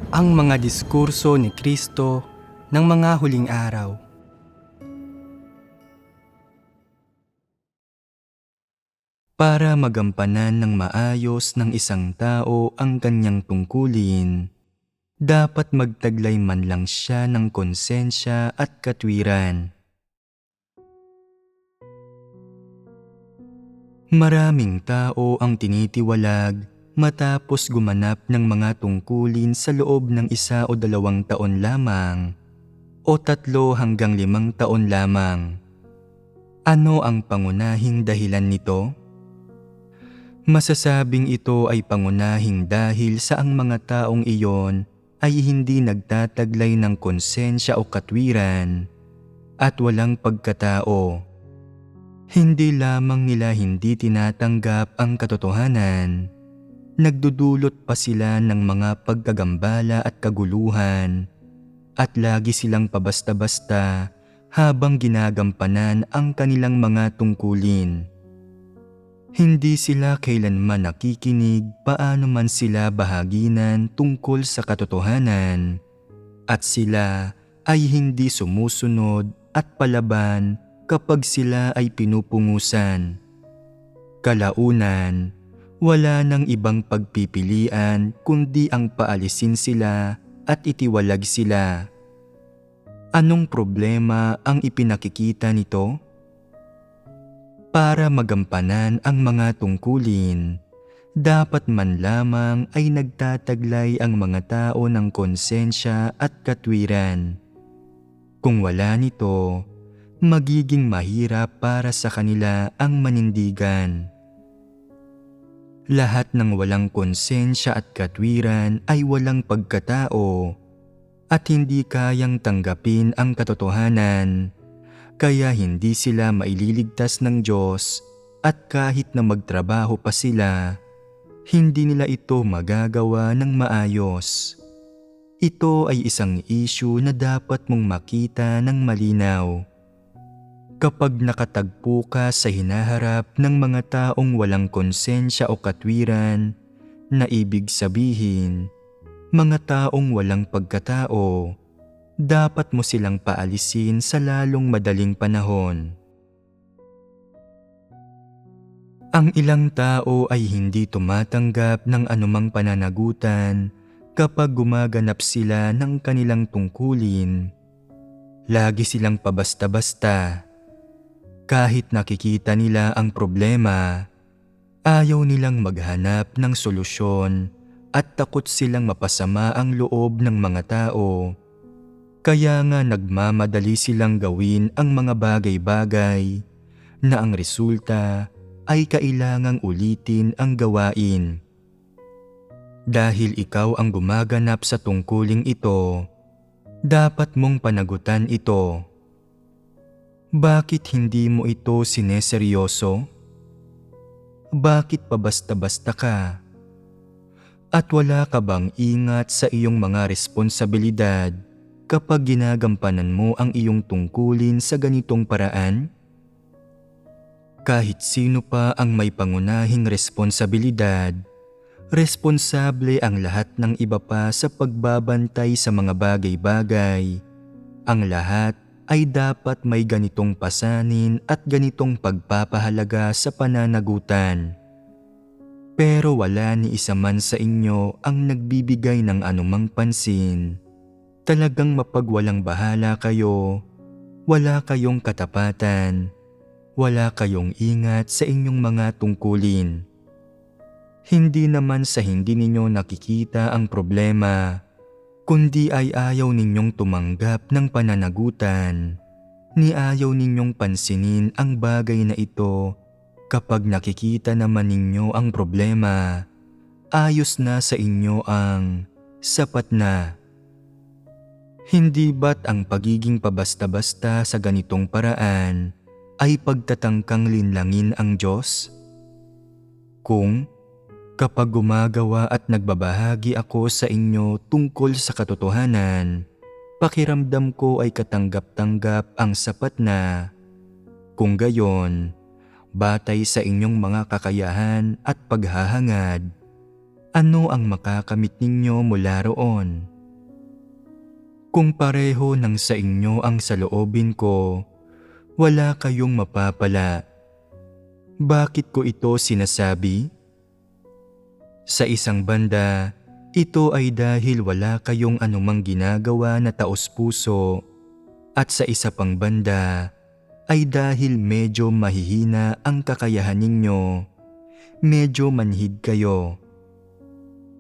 Ang mga diskurso ni Kristo ng mga huling araw. Para magampanan ng maayos ng isang tao ang kanyang tungkulin, dapat magtaglay man lang siya ng konsensya at katwiran. Maraming tao ang tinitiwalag matapos gumanap ng mga tungkulin sa loob ng 1 o 2 taon lamang o 3 hanggang 5 taon lamang. Ano ang pangunahing dahilan nito? Masasabing ito ay pangunahing dahil sa ang mga taong iyon ay hindi nagtataglay ng konsensya o katwiran at walang pagkatao. Hindi lamang nila hindi tinatanggap ang katotohanan, nagdudulot pa sila ng mga pagkagambala at kaguluhan at lagi silang pabasta-basta habang ginagampanan ang kanilang mga tungkulin. Hindi sila kailanman nakikinig paano man sila bahaginan tungkol sa katotohanan at sila ay hindi sumusunod at palaban kapag sila ay pinupungusan. Kalaunan, wala nang ibang pagpipilian kundi ang paalisin sila at itiwalag sila. Anong problema ang ipinakikita nito? Para magampanan ang mga tungkulin, dapat man lamang ay nagtataglay ang mga tao ng konsensya at katwiran. Kung wala nito, magiging mahirap para sa kanila ang manindigan. Lahat ng walang konsensya at katwiran ay walang pagkatao at hindi kayang tanggapin ang katotohanan. Kaya hindi sila maililigtas ng Diyos at kahit na magtrabaho pa sila, hindi nila ito magagawa ng maayos. Ito ay isang issue na dapat mong makita ng malinaw. Kapag nakatagpo ka sa hinaharap ng mga taong walang konsensya o katwiran, na ibig sabihin, mga taong walang pagkatao, dapat mo silang paalisin sa lalong madaling panahon. Ang ilang tao ay hindi tumatanggap ng anumang pananagutan kapag gumaganap sila ng kanilang tungkulin. Lagi silang pabasta-basta. Kahit nakikita nila ang problema, ayaw nilang maghanap ng solusyon at takot silang mapasama ang loob ng mga tao. Kaya nga nagmamadali silang gawin ang mga bagay-bagay na ang resulta ay kailangang ulitin ang gawain. Dahil ikaw ang gumaganap sa tungkuling ito, dapat mong panagutan ito. Bakit hindi mo ito sineseryoso? Bakit pabasta-basta ka? At wala ka bang ingat sa iyong mga responsibilidad kapag ginagampanan mo ang iyong tungkulin sa ganitong paraan? Kahit sino pa ang may pangunahing responsibilidad, responsable ang lahat ng iba pa sa pagbabantay sa mga bagay-bagay. Ang lahat ay dapat may ganitong pasanin at ganitong pagpapahalaga sa pananagutan. Pero wala ni isa man sa inyo ang nagbibigay ng anumang pansin. Talagang mapagwalang bahala kayo, wala kayong katapatan, wala kayong ingat sa inyong mga tungkulin. Hindi naman sa hindi ninyo nakikita ang problema, kundi ay ayaw ninyong tumanggap ng pananagutan, ni ayaw ninyong pansinin ang bagay na ito. Kapag nakikita naman ninyo ang problema, ayos na sa inyo ang sapat na. Hindi ba't ang pagiging pabasta-basta sa ganitong paraan ay pagtatangkang linlangin ang Diyos? Kung kapag gumagawa at nagbabahagi ako sa inyo tungkol sa katotohanan, pakiramdam ko ay katanggap-tanggap ang sapat na. Kung gayon, batay sa inyong mga kakayahan at paghahangad, ano ang makakamit ninyo mula roon? Kung pareho ng sa inyo ang saloobin ko, wala kayong mapapala. Bakit ko ito sinasabi? Sa isang banda, ito ay dahil wala kayong anumang ginagawa na taos-puso, at sa isa pang banda ay dahil medyo mahihina ang kakayahan ninyo, medyo manhid kayo.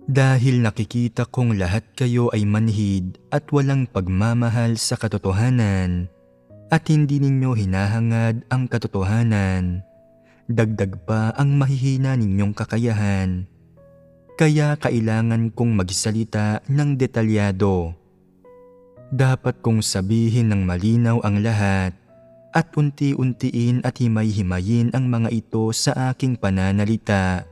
Dahil nakikita kong lahat kayo ay manhid at walang pagmamahal sa katotohanan, at hindi ninyo hinahangad ang katotohanan, dagdag pa ang mahihina ninyong kakayahan. Kaya kailangan kong magsalita ng detalyado. Dapat kong sabihin ng malinaw ang lahat at unti-untiin at himay-himayin ang mga ito sa aking pananalita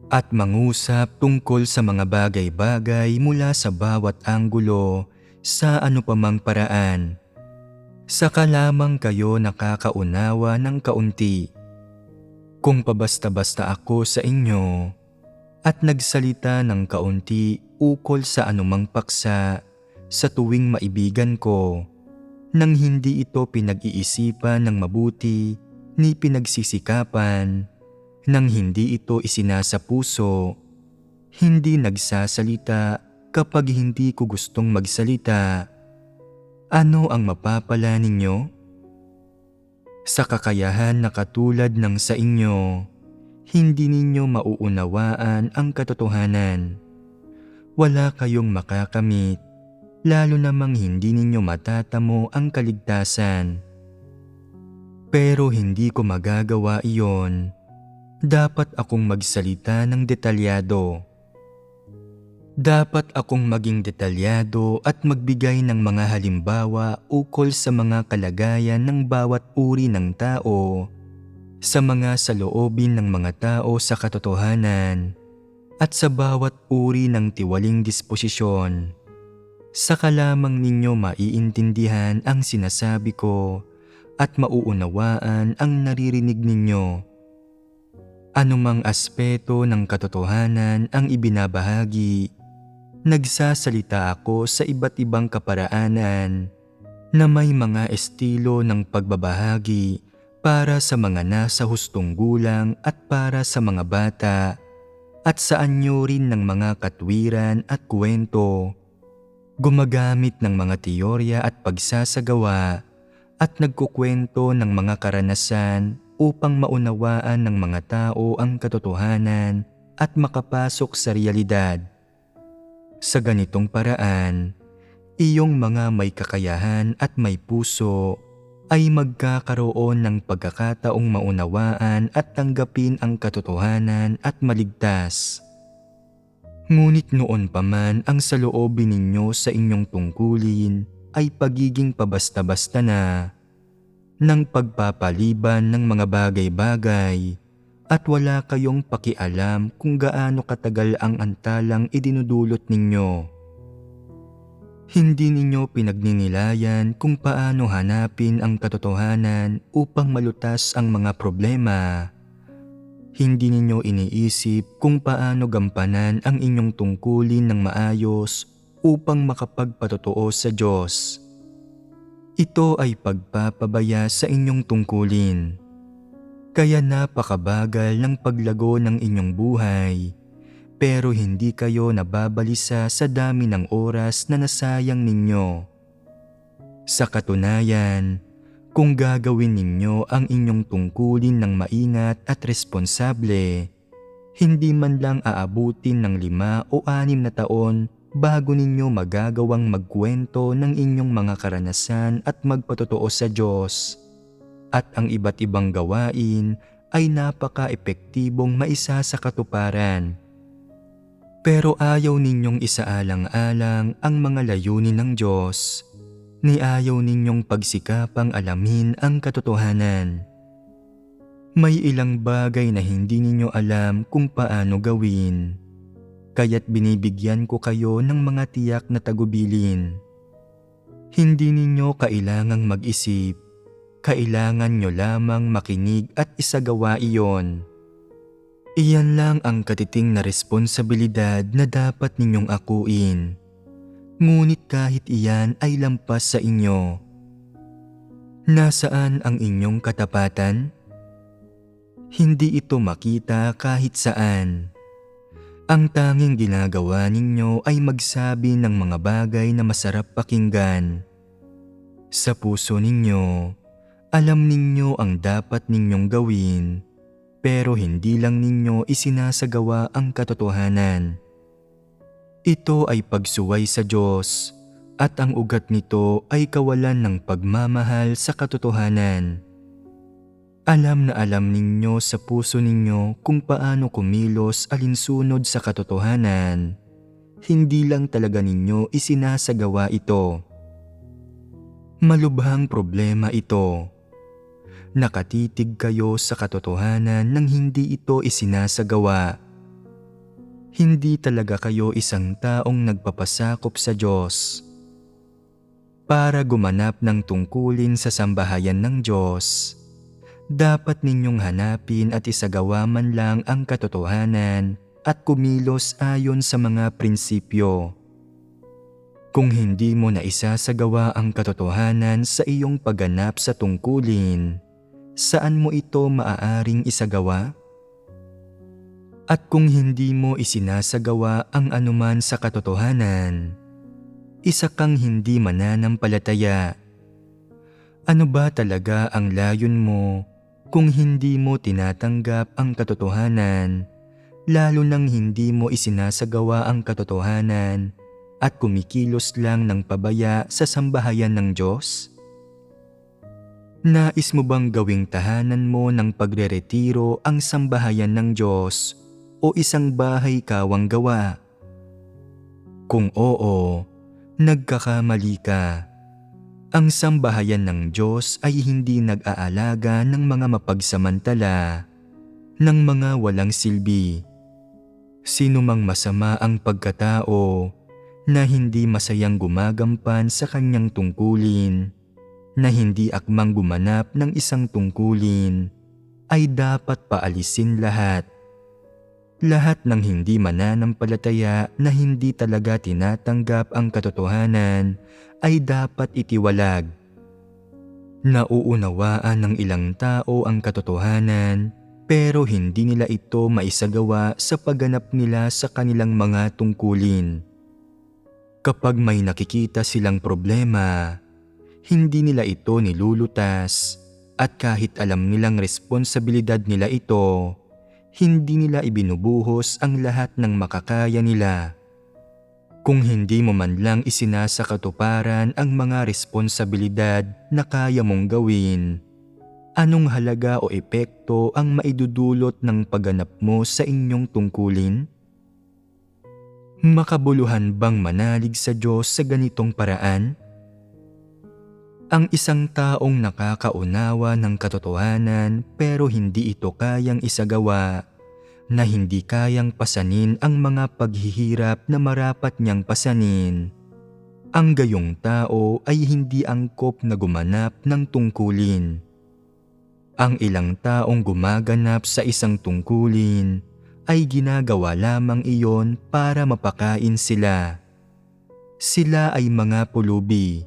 at mangusap tungkol sa mga bagay-bagay mula sa bawat anggulo sa ano pa mang paraan. Saka lamang kayo nakakaunawa ng kaunti. Kung pabasta-basta ako sa inyo at nagsalita ng kaunti ukol sa anumang paksa sa tuwing maibigan ko, nang hindi ito pinag-iisipan ng mabuti ni pinagsisikapan, nang hindi ito isinasa puso, hindi nagsasalita kapag hindi ko gustong magsalita, ano ang mapapala ninyo? Sa kakayahan na katulad ng sa inyo, hindi ninyo mauunawaan ang katotohanan. Wala kayong makakamit, lalo namang hindi ninyo matatamo ang kaligtasan. Pero hindi ko magagawa iyon. Dapat akong magsalita ng detalyado. Dapat akong maging detalyado at magbigay ng mga halimbawa ukol sa mga kalagayan ng bawat uri ng tao, sa mga saloobin ng mga tao sa katotohanan, at sa bawat uri ng tiwaling disposisyon. Saka lamang ninyo maiintindihan ang sinasabi ko at mauunawaan ang naririnig ninyo. Anumang aspeto ng katotohanan ang ibinabahagi, nagsasalita ako sa iba't ibang kaparaanan na may mga estilo ng pagbabahagi para sa mga nasa hustong gulang at para sa mga bata, at sa anyo rin ng mga katwiran at kwento, gumagamit ng mga teorya at pagsasagawa at nagkukwento ng mga karanasan upang maunawaan ng mga tao ang katotohanan at makapasok sa realidad. Sa ganitong paraan, iyong mga may kakayahan at may puso ay magkakaroon ng pagkakataong maunawaan at tanggapin ang katotohanan at maligtas. Ngunit noon pa man ang saloobin ninyo sa inyong tungkulin ay pagiging pabasta-basta na, ng pagpapaliban ng mga bagay-bagay, at wala kayong pakialam kung gaano katagal ang antalang idinudulot ninyo. Hindi ninyo pinagninilayan kung paano hanapin ang katotohanan upang malutas ang mga problema. Hindi ninyo iniisip kung paano gampanan ang inyong tungkulin ng maayos upang makapagpatotoo sa Diyos. Ito ay pagpapabaya sa inyong tungkulin. Kaya napakabagal ng paglago ng inyong buhay, pero hindi kayo nababalisa sa dami ng oras na nasayang ninyo. Sa katunayan, kung gagawin ninyo ang inyong tungkulin ng maingat at responsable, hindi man lang aabutin ng 5 o 6 na taon bago ninyo magagawang magkwento ng inyong mga karanasan at magpatotoo sa Diyos. At ang iba't ibang gawain ay napaka-epektibong maisa sa katuparan. Pero ayaw ninyong isaalang-alang ang mga layunin ng Diyos, ni ayaw ninyong pagsikapang alamin ang katotohanan. May ilang bagay na hindi ninyo alam kung paano gawin, kaya't binibigyan ko kayo ng mga tiyak na tagubilin. Hindi ninyo kailangang mag-isip, kailangan nyo lamang makinig at isagawa iyon. Iyan lang ang katiting na responsibilidad na dapat ninyong akuin. Ngunit kahit iyan ay lampas sa inyo, nasaan ang inyong katapatan? Hindi ito makita kahit saan. Ang tanging ginagawa ninyo ay magsabi ng mga bagay na masarap pakinggan. Sa puso ninyo, alam ninyo ang dapat ninyong gawin, pero hindi lang ninyo isinasagawa ang katotohanan. Ito ay pagsuway sa Diyos, at ang ugat nito ay kawalan ng pagmamahal sa katotohanan. Alam na alam ninyo sa puso ninyo kung paano kumilos alinsunod sa katotohanan. Hindi lang talaga ninyo isinasagawa ito. Malubhang problema ito. Nakatitig kayo sa katotohanan nang hindi ito isinasagawa. Hindi talaga kayo isang taong nagpapasakop sa Diyos. Para gumanap ng tungkulin sa sambahayan ng Diyos, dapat ninyong hanapin at isagawa man lang ang katotohanan at kumilos ayon sa mga prinsipyo. Kung hindi mo na isasagawa ang katotohanan sa iyong pagganap sa tungkulin, saan mo ito maaaring isagawa? At kung hindi mo isinasagawa ang anuman sa katotohanan, isa kang hindi mananampalataya. Ano ba talaga ang layon mo kung hindi mo tinatanggap ang katotohanan, lalo nang hindi mo isinasagawa ang katotohanan at kumikilos lang ng pabaya sa sambahayan ng Diyos? Nais mo bang gawing tahanan mo ng pagreretiro ang sambahayan ng Diyos o isang bahay kawang gawa? Kung oo, nagkakamali ka. Ang sambahayan ng Diyos ay hindi nag-aalaga ng mga mapagsamantala, ng mga walang silbi. Sino mang masama ang pagkatao na hindi masayang gumagampan sa kanyang tungkulin, na hindi akmang gumanap ng isang tungkulin, ay dapat paalisin lahat. Lahat ng hindi mananampalataya na hindi talaga tinatanggap ang katotohanan ay dapat itiwalag. Nauunawaan ng ilang tao ang katotohanan, pero hindi nila ito maisagawa sa pagganap nila sa kanilang mga tungkulin. Kapag may nakikita silang problema, hindi nila ito nilulutas, at kahit alam nilang responsibilidad nila ito, hindi nila ibinubuhos ang lahat ng makakaya nila. Kung hindi mo man lang isinasakatuparan ang mga responsibilidad na kaya mong gawin, anong halaga o epekto ang maidudulot ng pagganap mo sa inyong tungkulin? Makabuluhan bang manalig sa Diyos sa ganitong paraan? Ang isang taong nakakaunawa ng katotohanan pero hindi ito kayang isagawa, na hindi kayang pasanin ang mga paghihirap na marapat niyang pasanin, ang gayong tao ay hindi angkop na gumanap ng tungkulin. Ang ilang taong gumaganap sa isang tungkulin ay ginagawa lamang iyon para mapakain sila. Sila ay mga pulubi.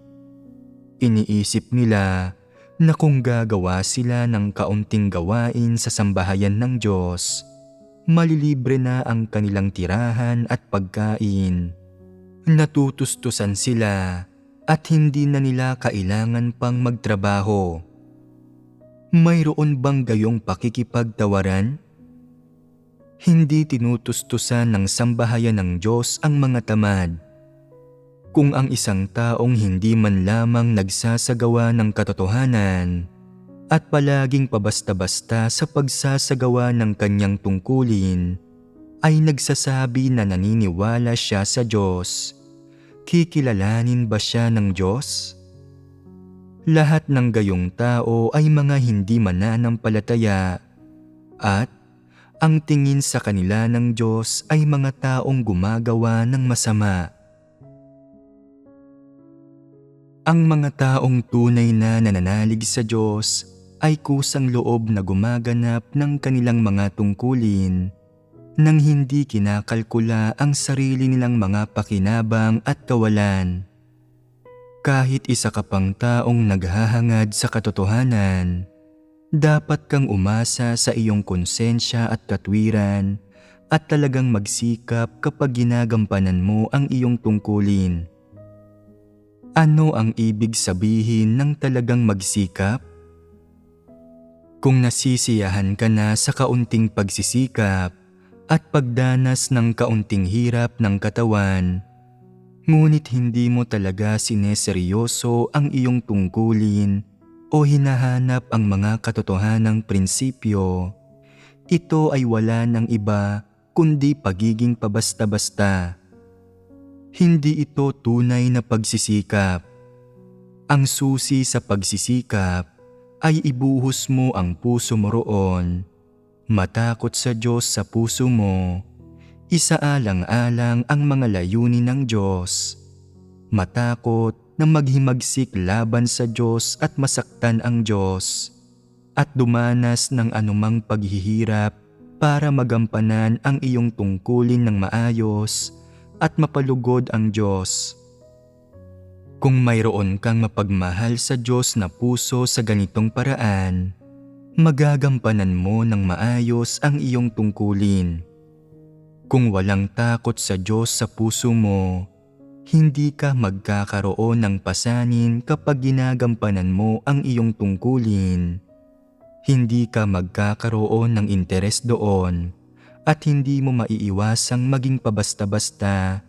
Iniisip nila na kung gagawa sila ng kaunting gawain sa sambahayan ng Diyos, malilibre na ang kanilang tirahan at pagkain. Natutustusan sila at hindi na nila kailangan pang magtrabaho. Mayroon bang gayong pakikipagtawaran? Hindi tinutustusan ng sambahayan ng Diyos ang mga tamad. Kung ang isang taong hindi man lamang nagsasagawa ng katotohanan at palaging pabasta-basta sa pagsasagawa ng kanyang tungkulin, ay nagsasabi na naniniwala siya sa Diyos, kikilalanin ba siya ng Diyos? Lahat ng gayong tao ay mga hindi mananampalataya, at ang tingin sa kanila ng Diyos ay mga taong gumagawa ng masama. Ang mga taong tunay na nananalig sa Diyos ay kusang loob na gumaganap ng kanilang mga tungkulin nang hindi kinakalkula ang sarili nilang mga pakinabang at kawalan. Kahit isa ka pang taong naghahangad sa katotohanan, dapat kang umasa sa iyong konsensya at katwiran at talagang magsikap kapag ginagampanan mo ang iyong tungkulin. Ano ang ibig sabihin ng talagang magsikap? Kung nasisiyahan ka na sa kaunting pagsisikap at pagdanas ng kaunting hirap ng katawan, ngunit hindi mo talaga sineseryoso ang iyong tungkulin o hinahanap ang mga katotohanang prinsipyo, ito ay wala ng iba kundi pagiging pabasta-basta. Hindi ito tunay na pagsisikap. Ang susi sa pagsisikap ay ibuhos mo ang puso mo roon, matakot sa Diyos sa puso mo, isaalang-alang ang mga layunin ng Diyos, matakot na maghimagsik laban sa Diyos at masaktan ang Diyos, at dumanas ng anumang paghihirap para magampanan ang iyong tungkulin ng maayos at mapalugod ang Diyos. Kung mayroon kang mapagmahal sa Diyos na puso sa ganitong paraan, magagampanan mo ng maayos ang iyong tungkulin. Kung walang takot sa Diyos sa puso mo, hindi ka magkakaroon ng pasanin kapag ginagampanan mo ang iyong tungkulin. Hindi ka magkakaroon ng interes doon at hindi mo maiiwasang maging pabasta-basta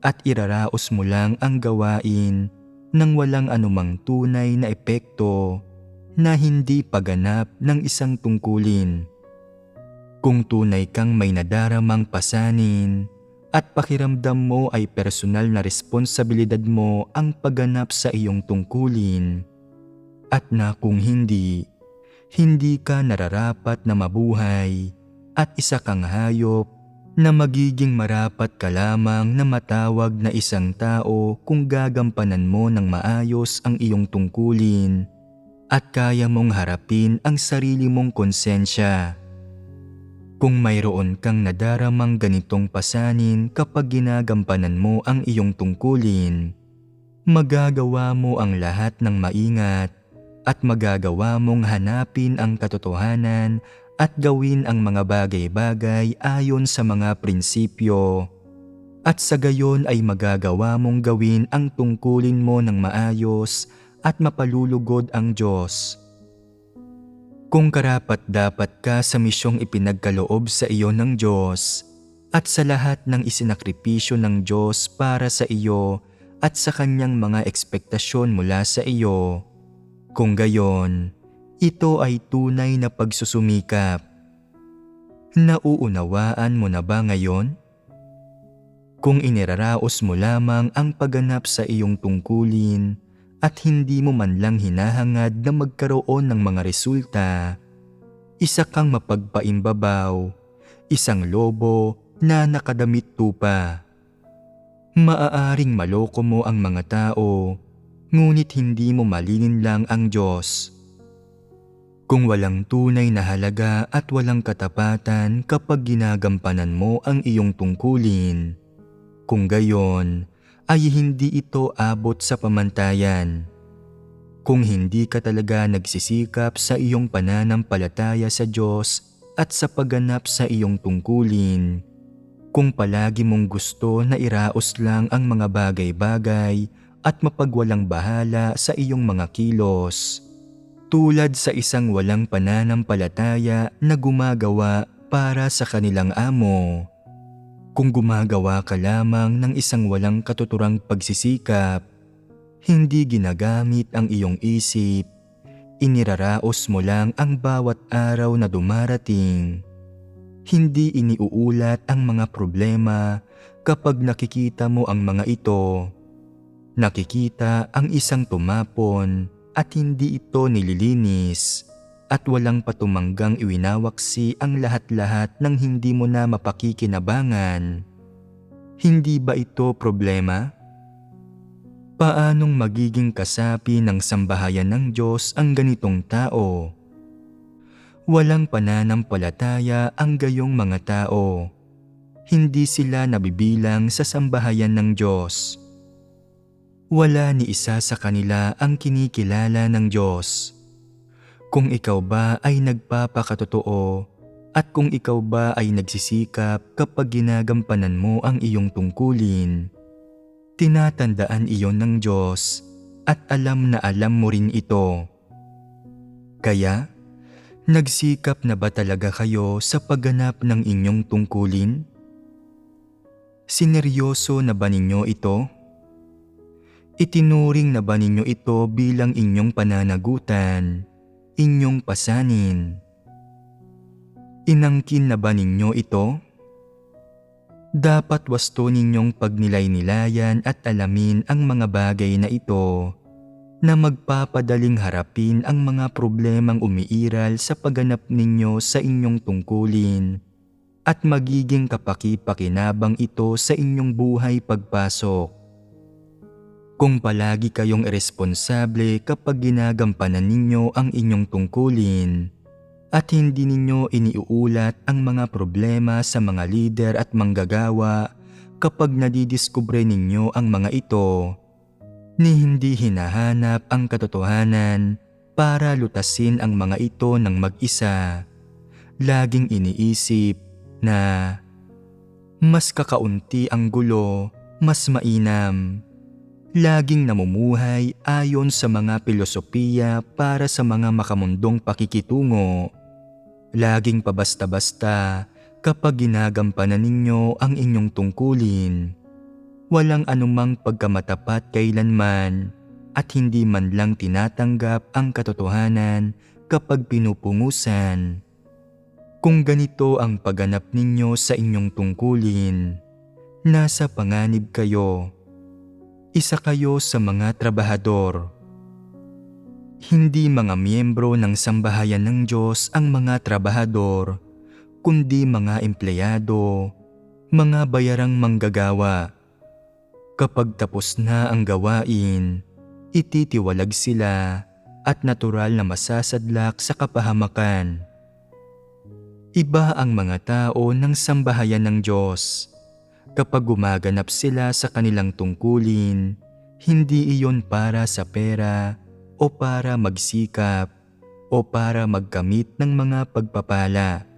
at iraraos mo lang ang gawain nang walang anumang tunay na epekto na hindi pagganap ng isang tungkulin. Kung tunay kang may nadaramang pasanin at pakiramdam mo ay personal na responsibilidad mo ang pagganap sa iyong tungkulin, at na kung hindi ka nararapat na mabuhay at isa kang hayop na magiging marapat ka lamang na matawag na isang tao kung gagampanan mo ng maayos ang iyong tungkulin at kaya mong harapin ang sarili mong konsensya. Kung mayroon kang nadaramang ganitong pasanin kapag ginagampanan mo ang iyong tungkulin, magagawa mo ang lahat ng maingat at magagawa mong hanapin ang katotohanan at gawin ang mga bagay-bagay ayon sa mga prinsipyo. At sa gayon ay magagawa mong gawin ang tungkulin mo ng maayos at mapalulugod ang Diyos. Kung karapat-dapat ka sa misyong ipinagkaloob sa iyo ng Diyos at sa lahat ng isinakripisyo ng Diyos para sa iyo at sa kanyang mga ekspektasyon mula sa iyo, kung gayon, ito ay tunay na pagsusumikap. Nauunawaan mo na ba ngayon? Kung iniraraos mo lamang ang pagganap sa iyong tungkulin at hindi mo man lang hinahangad na magkaroon ng mga resulta, isa kang mapagpaimbabaw, isang lobo na nakadamit tupa. Maaaring maloko mo ang mga tao, ngunit hindi mo malinin lang ang Diyos. Kung walang tunay na halaga at walang katapatan kapag ginagampanan mo ang iyong tungkulin, kung gayon ay hindi ito abot sa pamantayan. Kung hindi ka talaga nagsisikap sa iyong pananampalataya sa Diyos at sa pagganap sa iyong tungkulin, kung palagi mong gusto na iraos lang ang mga bagay-bagay at mapagwalang bahala sa iyong mga kilos, tulad sa isang walang pananampalataya na gumagawa para sa kanilang amo. Kung gumagawa ka lamang ng isang walang katuturang pagsisikap, hindi ginagamit ang iyong isip, iniraraos mo lang ang bawat araw na dumarating. Hindi iniuulat ang mga problema kapag nakikita mo ang mga ito. Nakikita ang isang tumapon at hindi ito nililinis at walang patumanggang iwinawaksi ang lahat-lahat ng hindi mo na mapakikinabangan. Hindi ba ito problema? Paanong magiging kasapi ng sambahayan ng Diyos ang ganitong tao? Walang pananampalataya ang gayong mga tao. hindi sila nabibilang sa sambahayan ng Diyos. Wala ni isa sa kanila ang kinikilala ng Diyos. Kung ikaw ba ay nagpapakatotoo at kung ikaw ba ay nagsisikap kapag ginagampanan mo ang iyong tungkulin, tinatandaan iyon ng Diyos at alam na alam mo rin ito. Kaya, nagsikap na ba talaga kayo sa pagganap ng inyong tungkulin? Sineryoso na ba ninyo ito? Itinuring na ba ninyo ito bilang inyong pananagutan, inyong pasanin? Inangkin na ba ninyo ito? Dapat wasto ninyong pagnilay-nilayan at alamin ang mga bagay na ito na magpapadaling harapin ang mga problemang umiiral sa pagganap ninyo sa inyong tungkulin at magiging kapaki-pakinabang ito sa inyong buhay pagpasok. Kung palagi kayong iresponsable kapag ginagampanan ninyo ang inyong tungkulin at hindi ninyo iniuulat ang mga problema sa mga lider at manggagawa kapag nadidiskubre ninyo ang mga ito, ni hindi hinahanap ang katotohanan para lutasin ang mga ito ng mag-isa, laging iniisip na mas kakaunti ang gulo, mas mainam. Laging namumuhay ayon sa mga filosofiya para sa mga makamundong pakikitungo. Laging pabasta-basta kapag ginagampanan ninyo ang inyong tungkulin. Walang anumang pagkamatapat kailanman at hindi man lang tinatanggap ang katotohanan kapag pinupungusan. Kung ganito ang pagganap ninyo sa inyong tungkulin, nasa panganib kayo. Isa kayo sa mga trabahador. Hindi mga miyembro ng sambahayan ng Diyos ang mga trabahador, kundi mga empleyado, mga bayarang manggagawa. Kapag tapos na ang gawain, ititiwalag sila at natural na masasadlak sa kapahamakan. Iba ang mga tao ng sambahayan ng Diyos. Kapag gumaganap sila sa kanilang tungkulin, hindi iyon para sa pera o para magsikap o para magkamit ng mga pagpapala.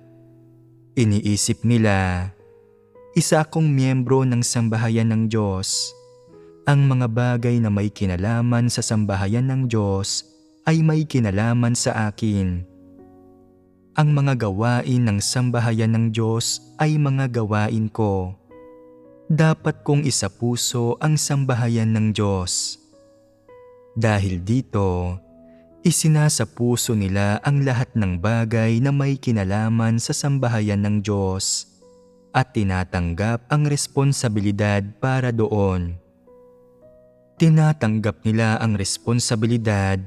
Iniisip nila, isa akong miyembro ng sambahayan ng Diyos. Ang mga bagay na may kinalaman sa sambahayan ng Diyos ay may kinalaman sa akin. Ang mga gawain ng sambahayan ng Diyos ay mga gawain ko. Dapat kong isapuso ang sambahayan ng Diyos. Dahil dito, isinasapuso nila ang lahat ng bagay na may kinalaman sa sambahayan ng Diyos at tinatanggap ang responsibilidad para doon. Tinatanggap nila ang responsibilidad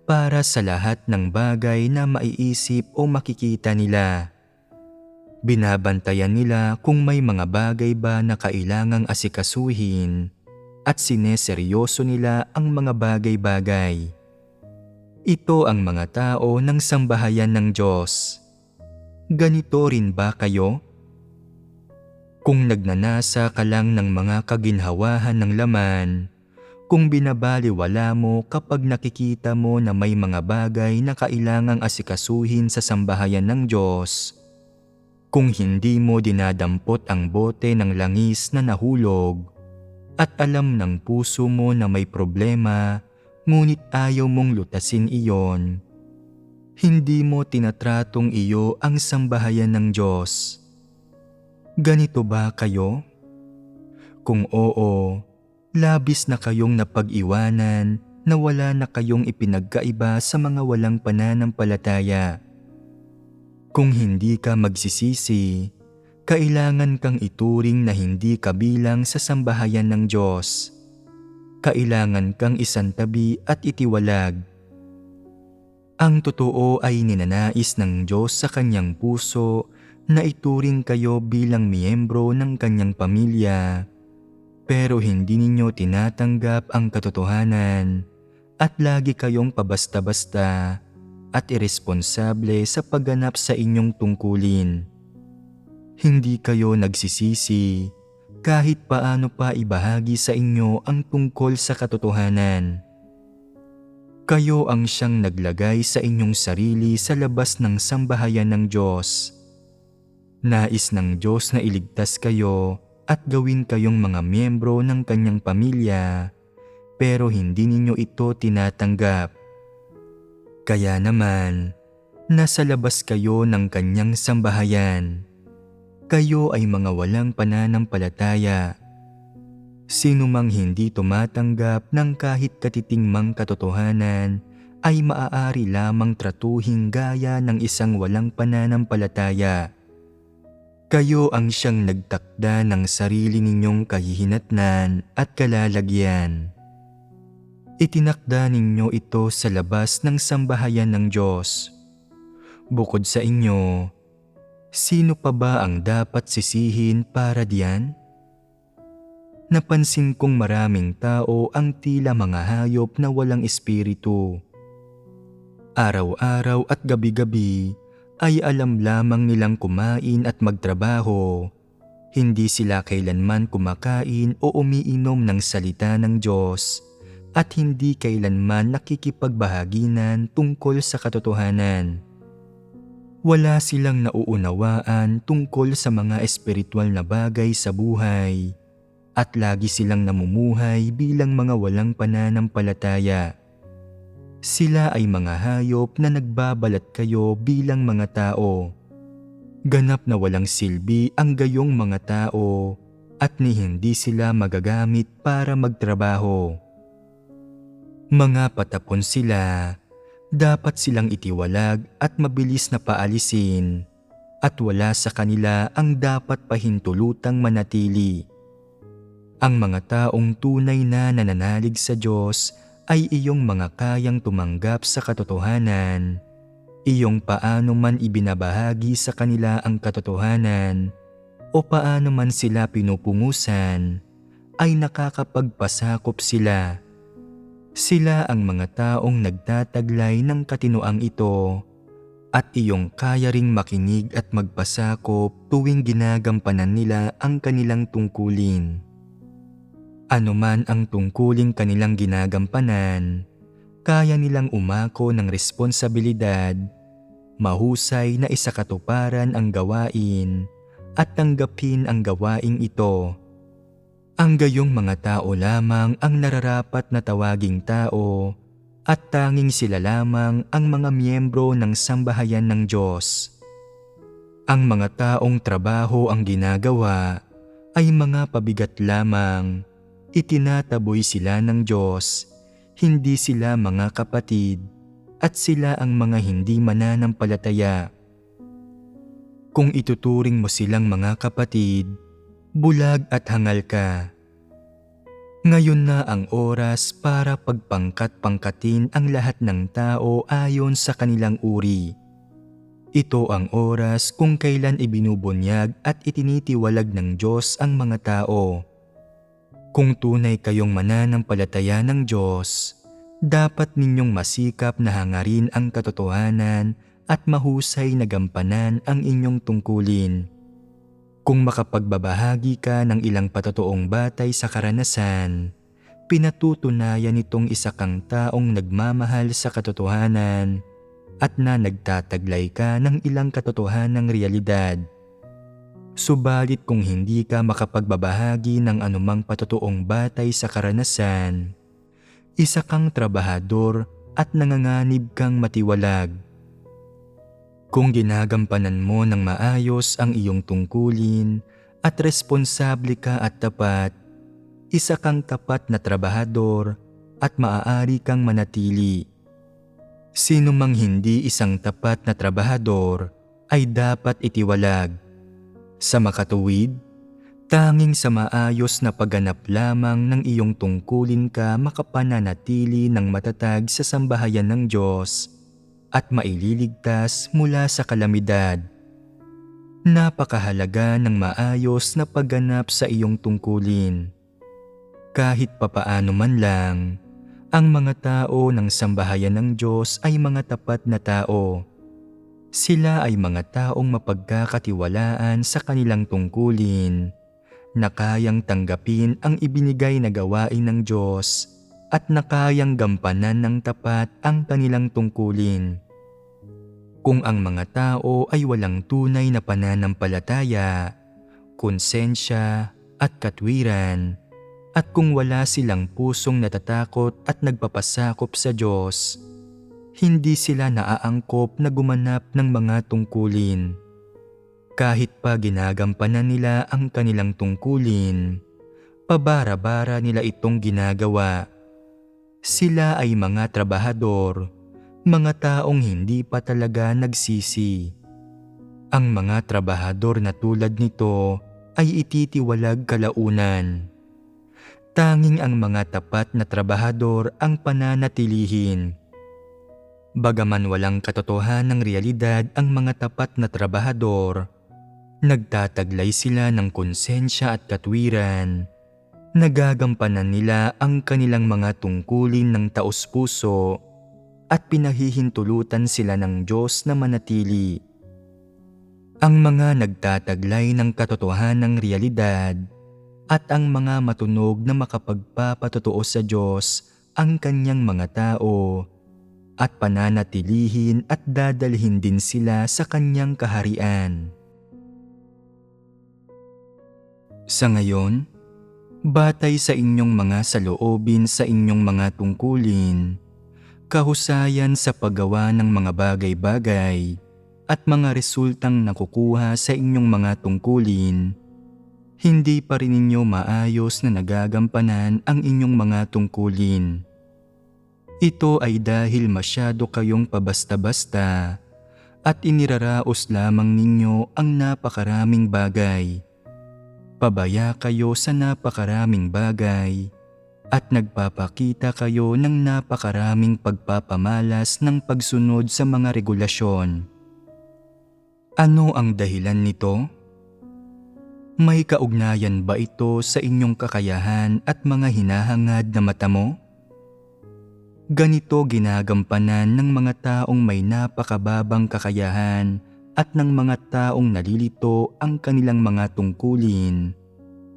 para sa lahat ng bagay na maiisip o makikita nila. Binabantayan nila kung may mga bagay ba na kailangang asikasuhin at sineseryoso nila ang mga bagay-bagay. Ito ang mga tao ng sambahayan ng Diyos. Ganito rin ba kayo? Kung nagnanasa ka lang ng mga kaginhawahan ng laman, kung binabaliwala mo kapag nakikita mo na may mga bagay na kailangang asikasuhin sa sambahayan ng Diyos, kung hindi mo dinadampot ang bote ng langis na nahulog at alam ng puso mo na may problema ngunit ayaw mong lutasin iyon, hindi mo tinatratong iyo ang sambahayan ng Diyos. Ganito ba kayo? Kung oo, labis na kayong napag-iwanan na wala na kayong ipinagkaiba sa mga walang pananampalataya. Kung hindi ka magsisisi, kailangan kang ituring na hindi kabilang sa sambahayan ng Diyos. Kailangan kang isantabi at itiwalag. Ang totoo ay ninanais ng Diyos sa kanyang puso na ituring kayo bilang miyembro ng kanyang pamilya, pero hindi ninyo tinatanggap ang katotohanan at lagi kayong pabasta-basta at iresponsable sa pagganap sa inyong tungkulin. Hindi kayo nagsisisi kahit paano pa ibahagi sa inyo ang tungkol sa katotohanan. Kayo ang siyang naglagay sa inyong sarili sa labas ng sambahayan ng Diyos. Nais ng Diyos na iligtas kayo at gawin kayong mga miyembro ng kanyang pamilya, pero hindi ninyo ito tinatanggap. Kaya naman, nasa labas kayo ng kanyang sambahayan. Kayo ay mga walang pananampalataya. Sino mang hindi tumatanggap ng kahit katitingmang katotohanan ay maaari lamang tratuhin gaya ng isang walang pananampalataya. Kayo ang siyang nagtakda ng sarili ninyong kahihinatnan at kalalagyan. Itinakda ninyo ito sa labas ng sambahayan ng Diyos. Bukod sa inyo, sino pa ba ang dapat sisihin para diyan? Napansin kong maraming tao ang tila mga hayop na walang espiritu. Araw-araw at gabi-gabi ay alam lamang nilang kumain at magtrabaho. Hindi sila kailanman kumakain o umiinom ng salita ng Diyos at hindi kailanman nakikipagbahaginan tungkol sa katotohanan. Wala silang nauunawaan tungkol sa mga espiritual na bagay sa buhay at lagi silang namumuhay bilang mga walang pananampalataya. Sila ay mga hayop na nagbabalat kayo bilang mga tao. Ganap na walang silbi ang gayong mga tao at ni hindi sila magagamit para magtrabaho. Mga patapon sila. Dapat silang itiwalag at mabilis na paalisin at wala sa kanila ang dapat pahintulutang manatili. Ang mga taong tunay na nananalig sa Diyos ay iyong mga kayang tumanggap sa katotohanan. Iyong paano man ibinabahagi sa kanila ang katotohanan o paano man sila pinupungusan ay nakakapagpasakop sila. Sila ang mga taong nagtataglay ng katinoang ito at iyong kaya ring makinig at magpasakop tuwing ginagampanan nila ang kanilang tungkulin. Ano man ang tungkuling kanilang ginagampanan, kaya nilang umako ng responsibilidad, mahusay na isakatuparan ang gawain at tanggapin ang gawaing ito. Ang gayong mga tao lamang ang nararapat na tawaging tao at tanging sila lamang ang mga miyembro ng sambahayan ng Diyos. Ang mga taong trabaho ang ginagawa ay mga pabigat lamang. Itinataboy sila ng Diyos, hindi sila mga kapatid at sila ang mga hindi mananampalataya. Kung ituturing mo silang mga kapatid, bulag at hangal ka. Ngayon na ang oras para pagpangkat-pangkatin ang lahat ng tao ayon sa kanilang uri. Ito ang oras kung kailan ibinubunyag at itinitiwalag ng Diyos ang mga tao. Kung tunay kayong mananampalataya ng Diyos, dapat ninyong masikap na hangarin ang katotohanan at mahusay na gampanan ang inyong tungkulin. Kung makapagbabahagi ka ng ilang patotoong batay sa karanasan, pinatutunayan nitong isa kang taong nagmamahal sa katotohanan at na nagtataglay ka ng ilang katotohanang realidad. Subalit kung hindi ka makapagbabahagi ng anumang patotoong batay sa karanasan, isa kang trabahador at nanganganib kang matiwalag. Kung ginagampanan mo ng maayos ang iyong tungkulin at responsable ka at tapat, isa kang tapat na trabahador at maaari kang manatili. Sino mang hindi isang tapat na trabahador ay dapat itiwalag. Sa makatuwid, tanging sa maayos na pagganap lamang ng iyong tungkulin ka makapananatili ng matatag sa sambahayan ng Diyos at maililigtas mula sa kalamidad. Napakahalaga ng maayos na pagganap sa iyong tungkulin. Kahit papaano man lang, ang mga tao ng sambahayan ng Diyos ay mga tapat na tao. Sila ay mga taong mapagkakatiwalaan sa kanilang tungkulin, na kayang tanggapin ang ibinigay na gawain ng Diyos at na kayang gampanan ng tapat ang kanilang tungkulin. Kung ang mga tao ay walang tunay na pananampalataya, konsensya at katwiran, at kung wala silang pusong natatakot at nagpapasakop sa Diyos, hindi sila naaangkop na gumanap ng mga tungkulin. Kahit pa ginagampanan nila ang kanilang tungkulin, pabara-bara nila itong ginagawa. Sila ay mga trabahador, mga taong hindi pa talaga nagsisi. Ang mga trabahador na tulad nito ay ititiwalag kalaunan. Tanging ang mga tapat na trabahador ang pananatilihin. Bagaman walang katotohanang realidad ang mga tapat na trabahador, nagtataglay sila ng konsensya at katwiran. Nagagampanan nila ang kanilang mga tungkulin ng taos-puso at pinahihintulutan sila ng Diyos na manatili. Ang mga nagtataglay ng katotohanang realidad at ang mga matunog na makapagpapatotoo sa Diyos ang kanyang mga tao at pananatilihin at dadalhin din sila sa kanyang kaharian. Sa ngayon, batay sa inyong mga saloobin sa inyong mga tungkulin, kahusayan sa paggawa ng mga bagay-bagay at mga resultang nakukuha sa inyong mga tungkulin, hindi pa rin ninyo maayos na nagagampanan ang inyong mga tungkulin. Ito ay dahil masyado kayong pabasta-basta at iniraraos lamang ninyo ang napakaraming bagay. Pabaya kayo sa napakaraming bagay at nagpapakita kayo ng napakaraming pagpapamalas ng pagsunod sa mga regulasyon. Ano ang dahilan nito? May kaugnayan ba ito sa inyong kakayahan at mga hinahangad na mata mo? Ganito ginagampanan ng mga taong may napakababang kakayahan at ng mga taong nalilito ang kanilang mga tungkulin.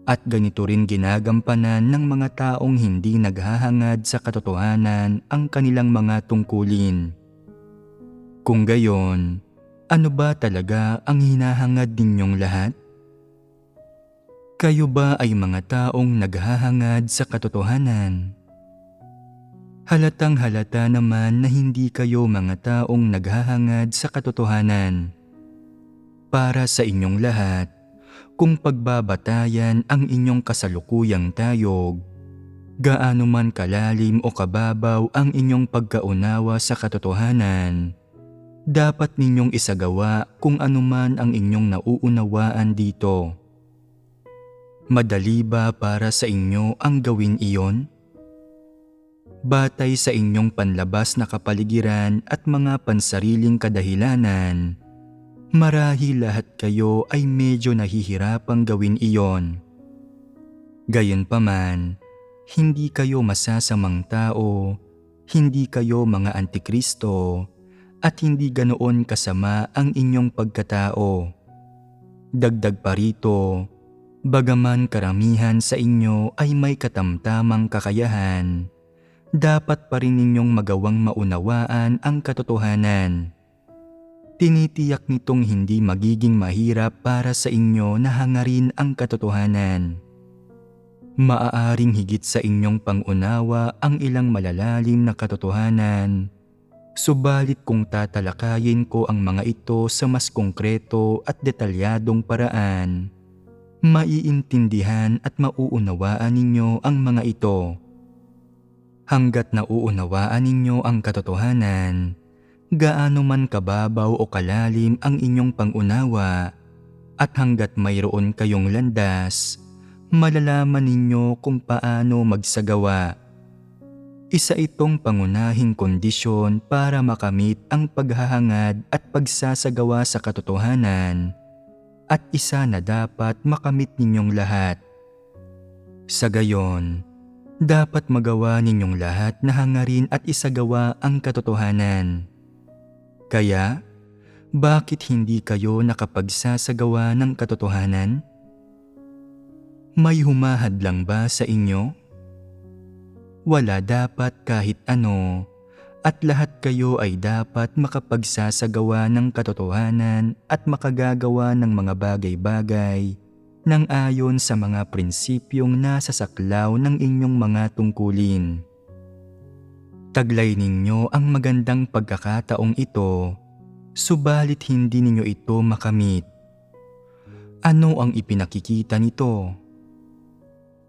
At ganito rin ginagampanan ng mga taong hindi naghahangad sa katotohanan ang kanilang mga tungkulin. Kung gayon, ano ba talaga ang hinahangad ninyong lahat? Kayo ba ay mga taong naghahangad sa katotohanan? Halatang halata naman na hindi kayo mga taong naghahangad sa katotohanan. Para sa inyong lahat, kung pagbabatayan ang inyong kasalukuyang tayog, gaano man kalalim o kababaw ang inyong pagkaunawa sa katotohanan, dapat ninyong isagawa kung anuman ang inyong nauunawaan dito. Madali ba para sa inyo ang gawin iyon? Batay sa inyong panlabas na kapaligiran at mga pansariling kadahilanan, marahil lahat kayo ay medyo nahihirapang gawin iyon. Gayunpaman, hindi kayo masasamang tao, hindi kayo mga antikristo, at hindi ganoon kasama ang inyong pagkatao. Dagdag pa rito, bagaman karamihan sa inyo ay may katamtamang kakayahan, dapat pa rin ninyong magawang maunawaan ang katotohanan. Tinitiyak nitong hindi magiging mahirap para sa inyo na hangarin ang katotohanan. Maaaring higit sa inyong pangunawa ang ilang malalalim na katotohanan, subalit kung tatalakayin ko ang mga ito sa mas konkreto at detalyadong paraan, maiintindihan at mauunawaan ninyo ang mga ito. Hanggat nauunawaan ninyo ang katotohanan, gaano man kababaw o kalalim ang inyong pangunawa, at hanggat mayroon kayong landas, malalaman ninyo kung paano magsagawa. Isa itong pangunahing kondisyon para makamit ang paghahangad at pagsasagawa sa katotohanan, at isa na dapat makamit ninyong lahat. Sa gayon, dapat magawa ninyong lahat na hangarin at isagawa ang katotohanan. Kaya, Bakit hindi kayo nakapagsasagawa ng katotohanan? May humahadlang ba sa inyo? Wala dapat kahit ano, at lahat kayo ay dapat makapagsasagawa ng katotohanan at makagagawa ng mga bagay-bagay nang ayon sa mga prinsipyong nasa saklaw ng inyong mga tungkulin. Taglay ninyo ang magandang pagkakataong ito, subalit hindi ninyo ito makamit. Ano ang ipinakikita nito?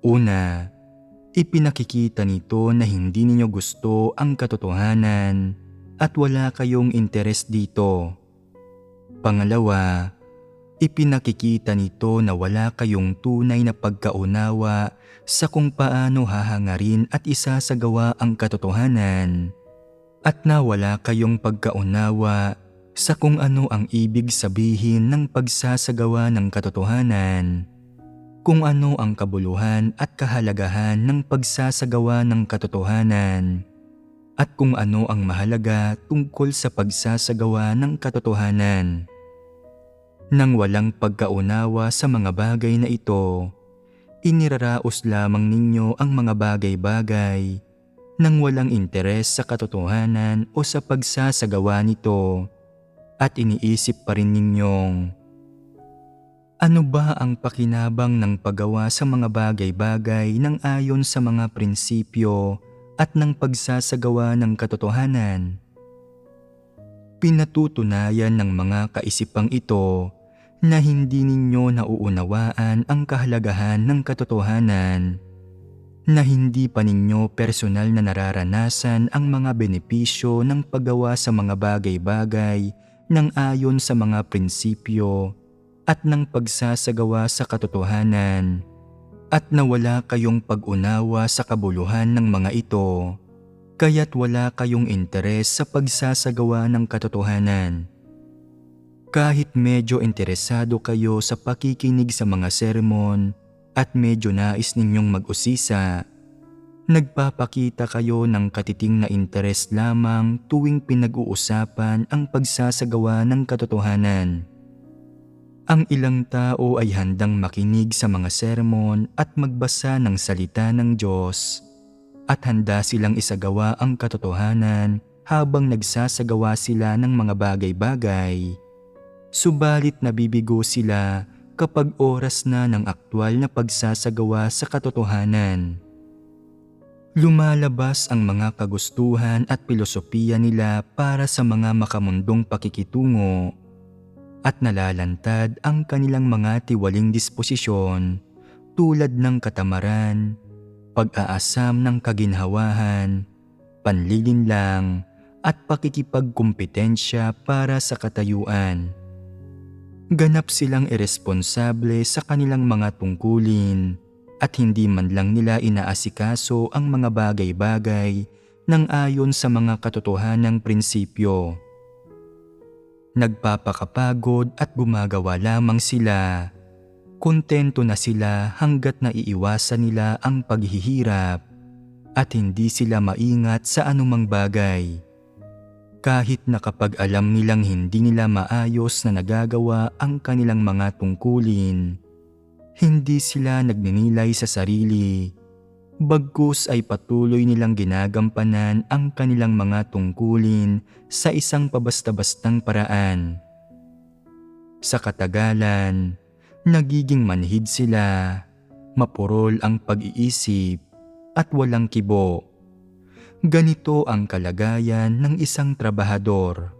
Una, ipinakikita nito na hindi ninyo gusto ang katotohanan at wala kayong interes dito. Pangalawa, ipinakikita nito na wala kayong tunay na pagkaunawa sa kung paano hahangarin at isasagawa ang katotohanan at na wala kayong pagkaunawa sa kung ano ang ibig sabihin ng pagsasagawa ng katotohanan, kung ano ang kabuluhan at kahalagahan ng pagsasagawa ng katotohanan, at kung ano ang mahalaga tungkol sa pagsasagawa ng katotohanan. Nang walang pagkaunawa sa mga bagay na ito, iniraraos lamang ninyo ang mga bagay-bagay nang walang interes sa katotohanan o sa pagsasagawa nito, at iniisip pa rin ninyong, ano ba ang pakinabang ng paggawa sa mga bagay-bagay nang ayon sa mga prinsipyo at ng pagsasagawa ng katotohanan? Pinatutunayan ng mga kaisipang ito na hindi ninyo nauunawaan ang kahalagahan ng katotohanan, na hindi pa ninyo personal na nararanasan ang mga benepisyo ng paggawa sa mga bagay-bagay nang ayon sa mga prinsipyo at ng pagsasagawa sa katotohanan, at nawala kayong pag-unawa sa kabuluhan ng mga ito, kaya't wala kayong interes sa pagsasagawa ng katotohanan. Kahit medyo interesado kayo sa pakikinig sa mga sermon at medyo nais ninyong mag-usisa, nagpapakita kayo ng katiting na interes lamang tuwing pinag-uusapan ang pagsasagawa ng katotohanan. Ang ilang tao ay handang makinig sa mga sermon at magbasa ng salita ng Diyos, at handa silang isagawa ang katotohanan habang nagsasagawa sila ng mga bagay-bagay. Subalit nabibigo sila kapag oras na ng aktwal na pagsasagawa sa katotohanan. Lumalabas ang mga kagustuhan at pilosopiya nila para sa mga makamundong pakikitungo, at nalalantad ang kanilang mga tiwaling disposisyon tulad ng katamaran, pag-aasam ng kaginhawahan, panlilinlang, at pakikipagkumpetensya para sa katayuan. Ganap silang iresponsable sa kanilang mga tungkulin at hindi man lang nila inaasikaso ang mga bagay-bagay nang ayon sa mga katotohanang prinsipyo. Nagpapakapagod at gumagawa lamang sila. Kontento na sila hanggat naiiwasan nila ang paghihirap at hindi sila maingat sa anumang bagay. Kahit na kapag alam nilang hindi nila maayos na nagagawa ang kanilang mga tungkulin, hindi sila nagninilay sa sarili, bagkus ay patuloy nilang ginagampanan ang kanilang mga tungkulin sa isang pabasta-bastang paraan. Sa katagalan, nagiging manhid sila, mapurol ang pag-iisip at walang kibo. Ganito ang kalagayan ng isang trabahador.